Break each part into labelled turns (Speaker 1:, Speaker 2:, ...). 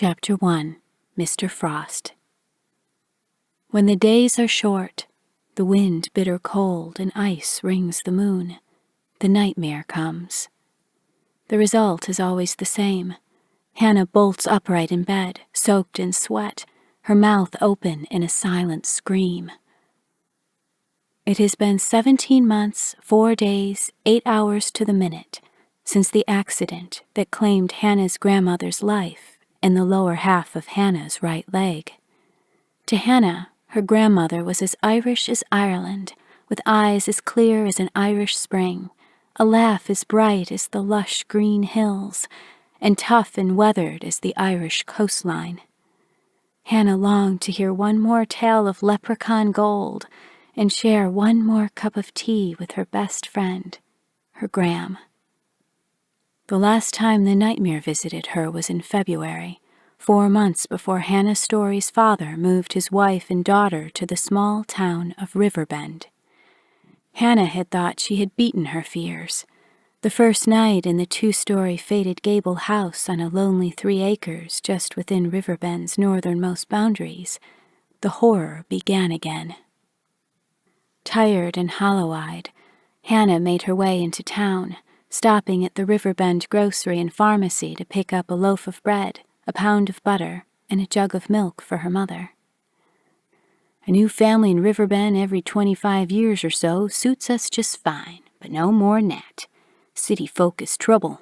Speaker 1: Chapter 1. Mr. Frost. When the days are short, the wind bitter cold and ice rings the moon, the nightmare comes. The result is always the same. Hannah bolts upright in bed, soaked in sweat, her mouth open in a silent scream. It has been 17 months, 4 days, 8 hours to the minute since the accident that claimed Hannah's grandmother's life in the lower half of Hannah's right leg. To Hannah, her grandmother was as Irish as Ireland, with eyes as clear as an Irish spring, a laugh as bright as the lush green hills, and tough and weathered as the Irish coastline. Hannah longed to hear one more tale of leprechaun gold and share one more cup of tea with her best friend, her Gram. The last time the nightmare visited her was in February, 4 months before Hannah Story's father moved his wife and daughter to the small town of Riverbend. Hannah had thought she had beaten her fears. The first night in the 2-story faded gable house on a lonely 3 acres just within Riverbend's northernmost boundaries, the horror began again. Tired and hollow-eyed, Hannah made her way into town, stopping at the Riverbend grocery and pharmacy to pick up a loaf of bread, a pound of butter, and a jug of milk for her mother. A new family in Riverbend every 25 years or so suits us just fine, but no more'n that. City folk is trouble.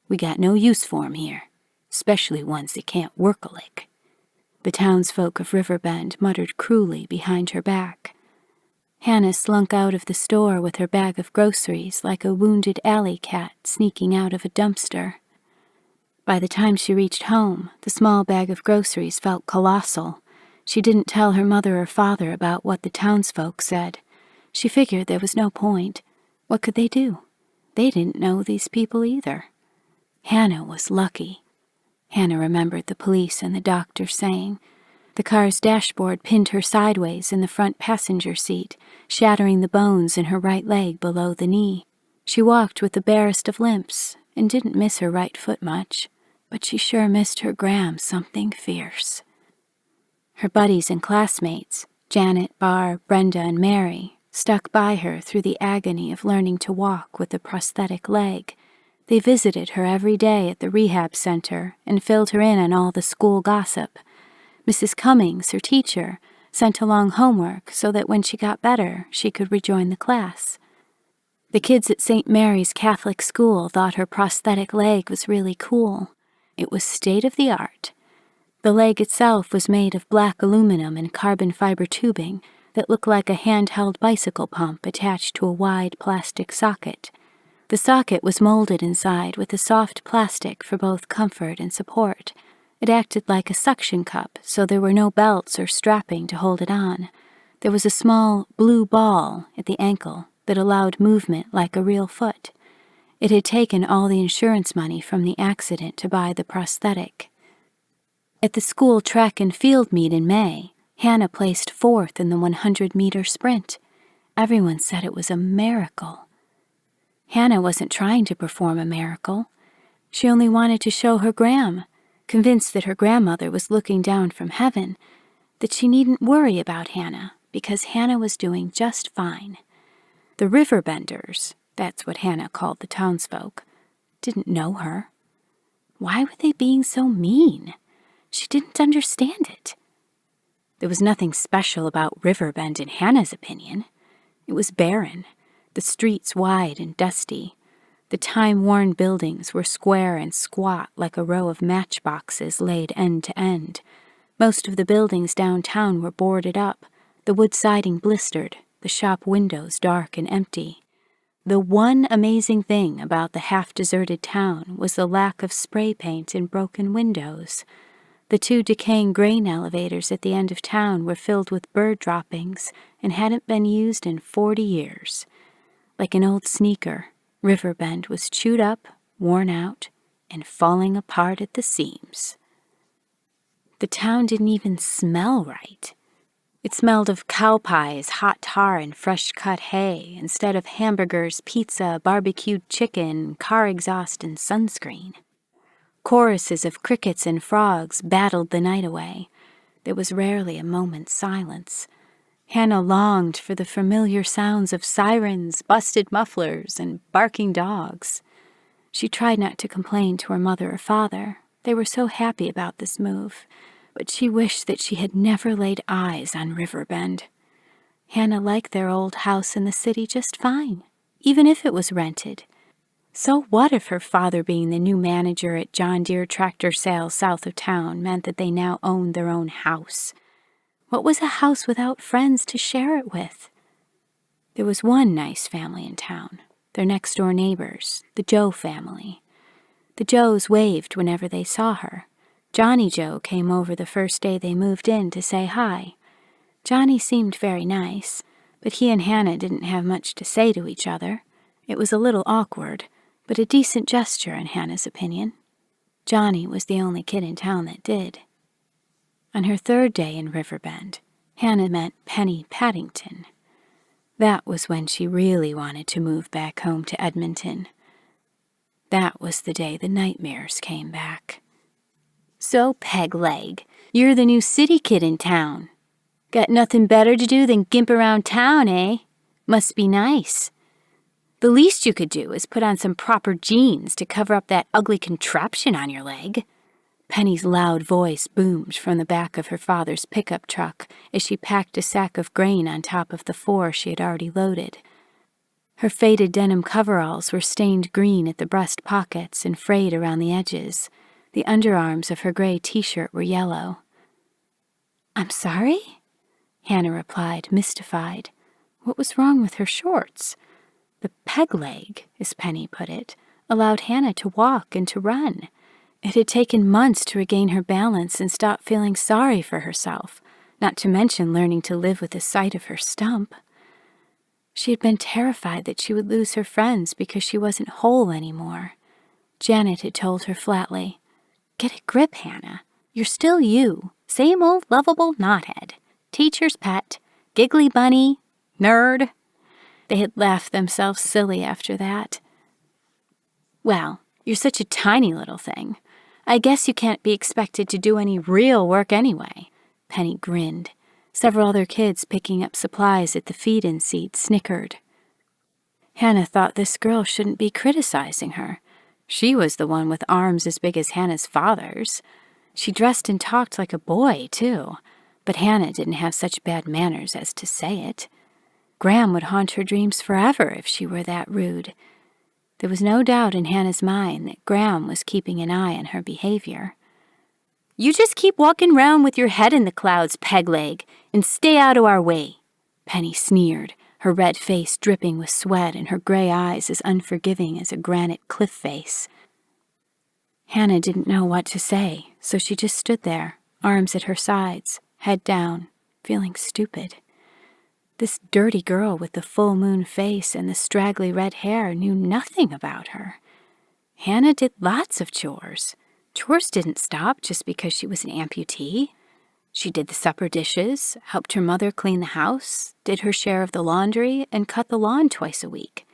Speaker 1: We got no use for 'em here, especially ones that can't work a lick. The townsfolk of Riverbend muttered cruelly behind her back. Hannah slunk out of the store with her bag of groceries like a wounded alley cat sneaking out of a dumpster. By the time she reached home, the small bag of groceries felt colossal. She didn't tell her mother or father about what the townsfolk said. She figured there was no point. What could they do? They didn't know these people either. Hannah was lucky. Hannah remembered the police and the doctor saying. The car's dashboard pinned her sideways in the front passenger seat, shattering the bones in her right leg below the knee. She walked with the barest of limps and didn't miss her right foot much, but she sure missed her Gram something fierce. Her buddies and classmates, Janet, Barb, Brenda, and Mary, stuck by her through the agony of learning to walk with a prosthetic leg. They visited her every day at the rehab center and filled her in on all the school gossip. Mrs. Cummings, her teacher, sent along homework so that when she got better, she could rejoin the class. The kids at St. Mary's Catholic School thought her prosthetic leg was really cool. It was state-of-the-art. The leg itself was made of black aluminum and carbon fiber tubing that looked like a handheld bicycle pump attached to a wide plastic socket. The socket was molded inside with a soft plastic for both comfort and support. It acted like a suction cup, so there were no belts or strapping to hold it on. There was a small blue ball at the ankle that allowed movement like a real foot. It had taken all the insurance money from the accident to buy the prosthetic. At the school track and field meet in May, Hannah placed 4th in the 100-meter sprint. Everyone said it was a miracle. Hannah wasn't trying to perform a miracle. She only wanted to show her Gram, convinced that her grandmother was looking down from heaven, that she needn't worry about Hannah because Hannah was doing just fine. The Riverbenders, that's what Hannah called the townsfolk, didn't know her. Why were they being so mean? She didn't understand it. There was nothing special about Riverbend in Hannah's opinion. It was barren, the streets wide and dusty. The time-worn buildings were square and squat like a row of matchboxes laid end to end. Most of the buildings downtown were boarded up, the wood siding blistered, the shop windows dark and empty. The one amazing thing about the half-deserted town was the lack of spray paint and broken windows. The 2 decaying grain elevators at the end of town were filled with bird droppings and hadn't been used in 40 years. Like an old sneaker, Riverbend was chewed up, worn out, and falling apart at the seams. The town didn't even smell right. It smelled of cow pies, hot tar, and fresh-cut hay, instead of hamburgers, pizza, barbecued chicken, car exhaust, and sunscreen. Choruses of crickets and frogs battled the night away. There was rarely a moment's silence. Hannah longed for the familiar sounds of sirens, busted mufflers, and barking dogs. She tried not to complain to her mother or father. They were so happy about this move, but she wished that she had never laid eyes on Riverbend. Hannah liked their old house in the city just fine, even if it was rented. So what if her father being the new manager at John Deere tractor sales south of town meant that they now owned their own house? What was a house without friends to share it with? There was one nice family in town, their next-door neighbors, the Joe family. The Joes waved whenever they saw her. Johnny Joe came over the first day they moved in to say hi. Johnny seemed very nice, but he and Hannah didn't have much to say to each other. It was a little awkward, but a decent gesture in Hannah's opinion. Johnny was the only kid in town that did. On her third day in Riverbend, Hannah met Penny Paddington. That was when she really wanted to move back home to Edmonton. That was the day the nightmares came back. "So, Pegleg, you're the new city kid in town. Got nothing better to do than gimp around town, eh? Must be nice. The least you could do is put on some proper jeans to cover up that ugly contraption on your leg." Penny's loud voice boomed from the back of her father's pickup truck as she packed a sack of grain on top of the 4 she had already loaded. Her faded denim coveralls were stained green at the breast pockets and frayed around the edges. The underarms of her gray t-shirt were yellow. "I'm sorry?" Hannah replied, mystified. What was wrong with her shorts? The peg leg, as Penny put it, allowed Hannah to walk and to run. It had taken months to regain her balance and stop feeling sorry for herself, not to mention learning to live with the sight of her stump. She had been terrified that she would lose her friends because she wasn't whole anymore. Janet had told her flatly, "Get a grip, Hannah. You're still you, same old lovable knothead, teacher's pet, giggly bunny, nerd." They had laughed themselves silly after that. "Well, you're such a tiny little thing. I guess you can't be expected to do any real work anyway." Penny grinned. Several other kids picking up supplies at the feed-in seat snickered. Hannah thought this girl shouldn't be criticizing her. She was the one with arms as big as Hannah's father's. She dressed and talked like a boy, too, but Hannah didn't have such bad manners as to say it. Graham would haunt her dreams forever if she were that rude. There was no doubt in Hannah's mind that Graham was keeping an eye on her behavior. "You just keep walking round with your head in the clouds, Pegleg, and stay out of our way," Penny sneered, her red face dripping with sweat and her gray eyes as unforgiving as a granite cliff face. Hannah didn't know what to say, so she just stood there, arms at her sides, head down, feeling stupid. This dirty girl with the full moon face and the straggly red hair knew nothing about her. Hannah did lots of chores. Chores didn't stop just because she was an amputee. She did the supper dishes, helped her mother clean the house, did her share of the laundry, and cut the lawn twice a week.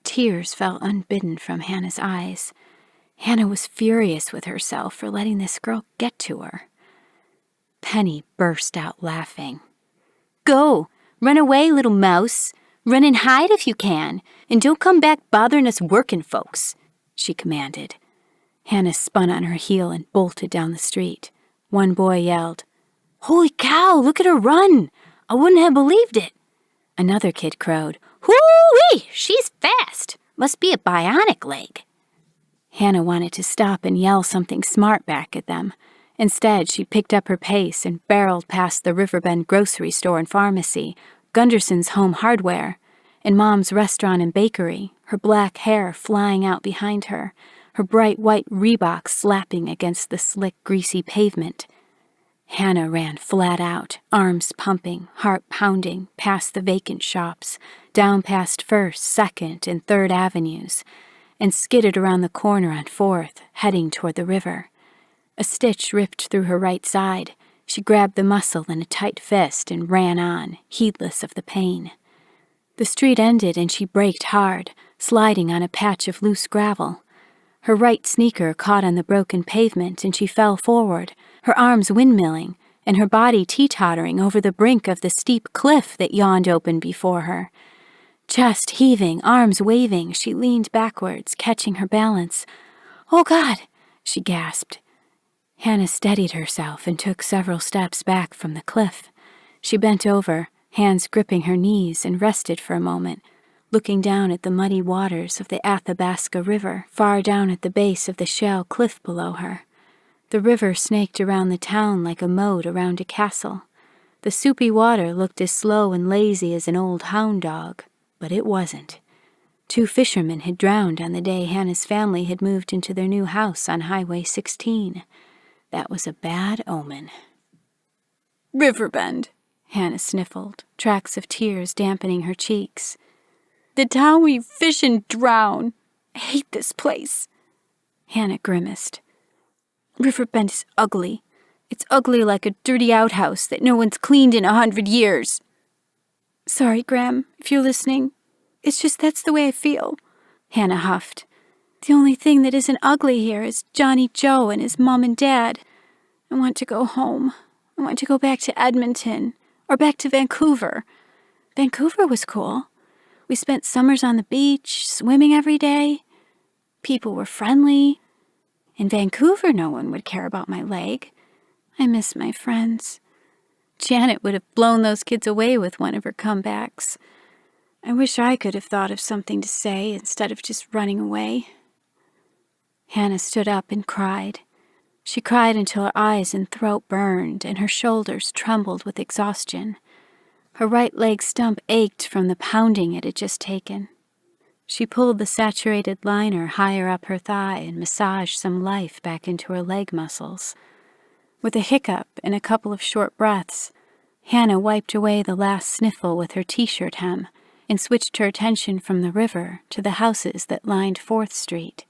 Speaker 1: Tears fell unbidden from Hannah's eyes. Hannah was furious with herself for letting this girl get to her. Penny burst out laughing. "Go! Run away, little mouse! Run and hide if you can, and don't come back bothering us working folks," she commanded. Hannah spun on her heel and bolted down the street. One boy yelled, "Holy cow, look at her run! I wouldn't have believed it." Another kid crowed, "Hoo-wee, she's fast! Must be a bionic leg." Hannah wanted to stop and yell something smart back at them. Instead, she picked up her pace and barreled past the Riverbend grocery store and pharmacy, Gunderson's Home Hardware, and Mom's restaurant and bakery, her black hair flying out behind her, her bright white Reeboks slapping against the slick, greasy pavement. Hannah ran flat out, arms pumping, heart pounding, past the vacant shops, down past 1st, 2nd, and 3rd Avenues, and skidded around the corner on 4th, heading toward the river. A stitch ripped through her right side. She grabbed the muscle in a tight fist and ran on, heedless of the pain. The street ended and she braked hard, sliding on a patch of loose gravel. Her right sneaker caught on the broken pavement and she fell forward, her arms windmilling, and her body teetottering over the brink of the steep cliff that yawned open before her. Chest heaving, arms waving, she leaned backwards, catching her balance. "Oh, God!" she gasped. Hannah steadied herself and took several steps back from the cliff. She bent over, hands gripping her knees, and rested for a moment, looking down at the muddy waters of the Athabasca River, far down at the base of the shale cliff below her. The river snaked around the town like a moat around a castle. The soupy water looked as slow and lazy as an old hound dog, but it wasn't. 2 fishermen had drowned on the day Hannah's family had moved into their new house on Highway 16. That was a bad omen. "Riverbend," Hannah sniffled, tracks of tears dampening her cheeks. "The town we fish and drown. I hate this place." Hannah grimaced. "Riverbend is ugly. It's ugly like a dirty outhouse that no one's cleaned in 100 years. Sorry, Graham, if you're listening. It's just that's the way I feel," Hannah huffed. "The only thing that isn't ugly here is Johnny Joe and his mom and dad. I want to go home. I want to go back to Edmonton, or back to Vancouver. Vancouver was cool. We spent summers on the beach, swimming every day. People were friendly. In Vancouver, no one would care about my leg. I miss my friends. Janet would have blown those kids away with one of her comebacks. I wish I could have thought of something to say instead of just running away." Hannah stood up and cried. She cried until her eyes and throat burned and her shoulders trembled with exhaustion. Her right leg stump ached from the pounding it had just taken. She pulled the saturated liner higher up her thigh and massaged some life back into her leg muscles. With a hiccup and a couple of short breaths, Hannah wiped away the last sniffle with her t-shirt hem and switched her attention from the river to the houses that lined 4th Street.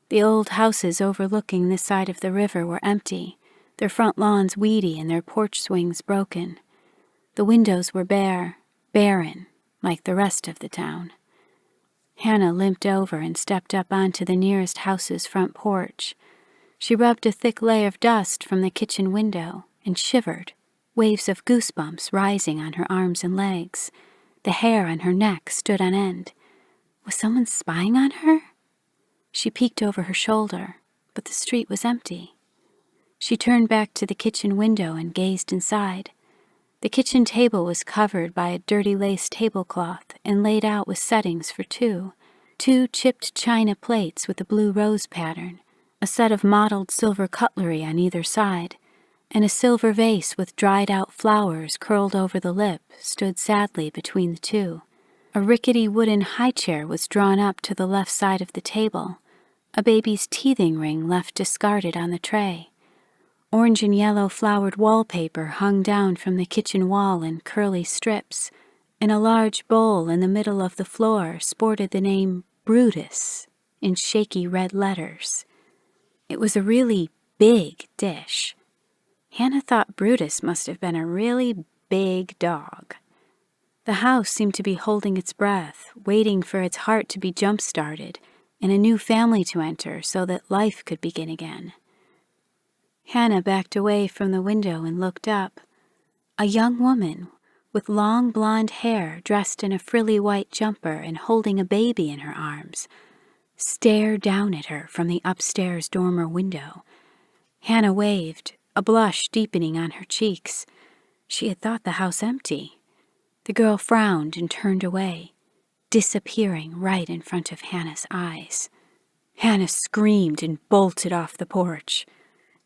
Speaker 1: The old houses overlooking this side of the river were empty, their front lawns weedy and their porch swings broken. The windows were bare, barren, like the rest of the town. Hannah limped over and stepped up onto the nearest house's front porch. She rubbed a thick layer of dust from the kitchen window and shivered, waves of goosebumps rising on her arms and legs. The hair on her neck stood on end. Was someone spying on her? She peeked over her shoulder, but the street was empty. She turned back to the kitchen window and gazed inside. The kitchen table was covered by a dirty lace tablecloth and laid out with settings for 2 chipped china plates with a blue rose pattern, a set of mottled silver cutlery on either side, and a silver vase with dried-out flowers curled over the lip stood sadly between the 2. A rickety wooden high chair was drawn up to the left side of the table, a baby's teething ring left discarded on the tray. Orange and yellow flowered wallpaper hung down from the kitchen wall in curly strips, and a large bowl in the middle of the floor sported the name Brutus in shaky red letters. It was a really big dish. Hannah thought Brutus must have been a really big dog. The house seemed to be holding its breath, waiting for its heart to be jump-started and a new family to enter so that life could begin again. Hannah backed away from the window and looked up. A young woman with long blonde hair dressed in a frilly white jumper and holding a baby in her arms stared down at her from the upstairs dormer window. Hannah waved, a blush deepening on her cheeks. She had thought the house empty. The girl frowned and turned away, disappearing right in front of Hannah's eyes. Hannah screamed and bolted off the porch.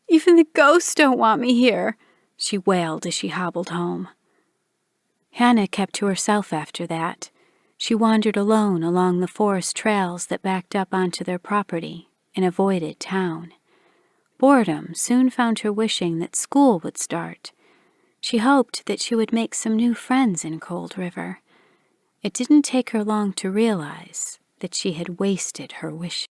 Speaker 1: "Even the ghosts don't want me here," she wailed as she hobbled home. Hannah kept to herself after that. She wandered alone along the forest trails that backed up onto their property and avoided town. Boredom soon found her wishing that school would start. She hoped that she would make some new friends in Cold River. It didn't take her long to realize that she had wasted her wishes.